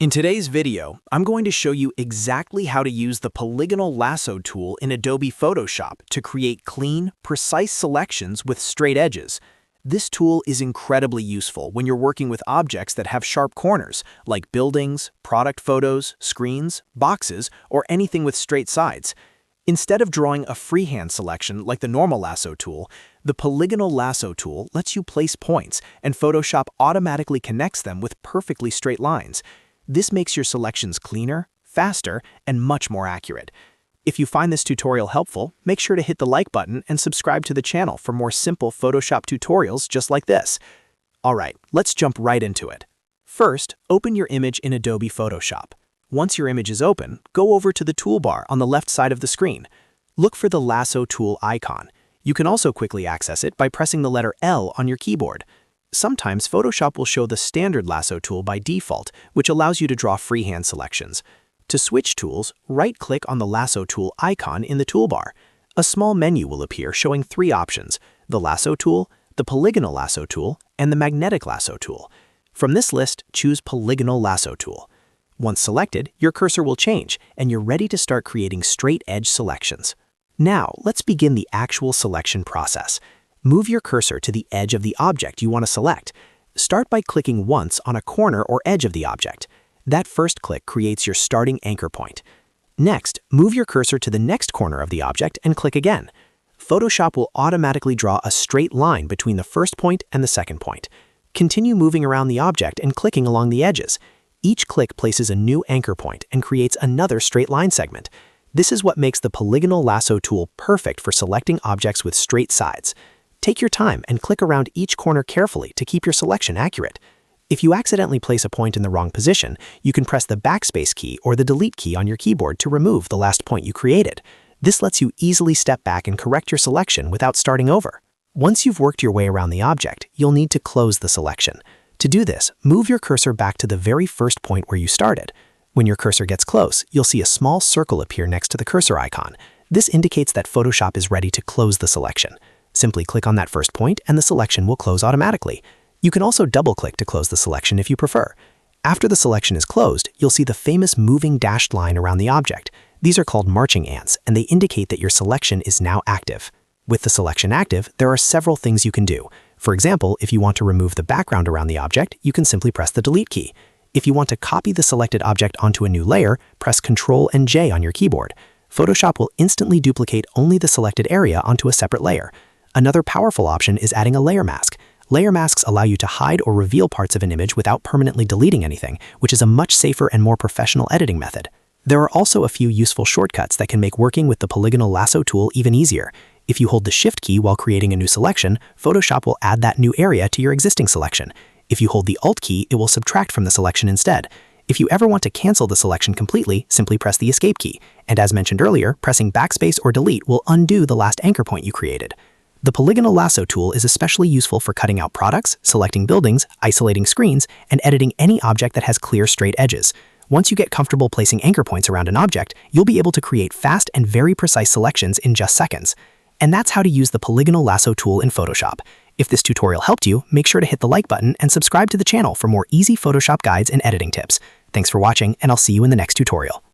In today's video, I'm going to show you exactly how to use the Polygonal Lasso Tool in Adobe Photoshop to create clean, precise selections with straight edges. This tool is incredibly useful when you're working with objects that have sharp corners, like buildings, product photos, screens, boxes, or anything with straight sides. Instead of drawing a freehand selection like the normal lasso tool, the Polygonal Lasso Tool lets you place points, and Photoshop automatically connects them with perfectly straight lines. This makes your selections cleaner, faster, and much more accurate. If you find this tutorial helpful, make sure to hit the like button and subscribe to the channel for more simple Photoshop tutorials just like this. Alright, let's jump right into it. First, open your image in Adobe Photoshop. Once your image is open, go over to the toolbar on the left side of the screen. Look for the Lasso Tool icon. You can also quickly access it by pressing the letter L on your keyboard. Sometimes Photoshop will show the standard lasso tool by default, which allows you to draw freehand selections. To switch tools, right-click on the lasso tool icon in the toolbar. A small menu will appear showing three options: the lasso tool, the polygonal lasso tool, and the magnetic lasso tool. From this list, choose Polygonal Lasso Tool. Once selected, your cursor will change, and you're ready to start creating straight edge selections. Now, let's begin the actual selection process. Move your cursor to the edge of the object you want to select. Start by clicking once on a corner or edge of the object. That first click creates your starting anchor point. Next, move your cursor to the next corner of the object and click again. Photoshop will automatically draw a straight line between the first point and the second point. Continue moving around the object and clicking along the edges. Each click places a new anchor point and creates another straight line segment. This is what makes the Polygonal Lasso Tool perfect for selecting objects with straight sides. Take your time and click around each corner carefully to keep your selection accurate. If you accidentally place a point in the wrong position, you can press the backspace key or the delete key on your keyboard to remove the last point you created. This lets you easily step back and correct your selection without starting over. Once you've worked your way around the object, you'll need to close the selection. To do this, move your cursor back to the very first point where you started. When your cursor gets close, you'll see a small circle appear next to the cursor icon. This indicates that Photoshop is ready to close the selection. Simply click on that first point and the selection will close automatically. You can also double-click to close the selection if you prefer. After the selection is closed, you'll see the famous moving dashed line around the object. These are called marching ants, and they indicate that your selection is now active. With the selection active, there are several things you can do. For example, if you want to remove the background around the object, you can simply press the delete key. If you want to copy the selected object onto a new layer, press Ctrl and J on your keyboard. Photoshop will instantly duplicate only the selected area onto a separate layer. Another powerful option is adding a layer mask. Layer masks allow you to hide or reveal parts of an image without permanently deleting anything, which is a much safer and more professional editing method. There are also a few useful shortcuts that can make working with the Polygonal Lasso Tool even easier. If you hold the Shift key while creating a new selection, Photoshop will add that new area to your existing selection. If you hold the Alt key, it will subtract from the selection instead. If you ever want to cancel the selection completely, simply press the Escape key. And as mentioned earlier, pressing Backspace or Delete will undo the last anchor point you created. The Polygonal Lasso Tool is especially useful for cutting out products, selecting buildings, isolating screens, and editing any object that has clear straight edges. Once you get comfortable placing anchor points around an object, you'll be able to create fast and very precise selections in just seconds. And that's how to use the Polygonal Lasso Tool in Photoshop. If this tutorial helped you, make sure to hit the like button and subscribe to the channel for more easy Photoshop guides and editing tips. Thanks for watching, and I'll see you in the next tutorial.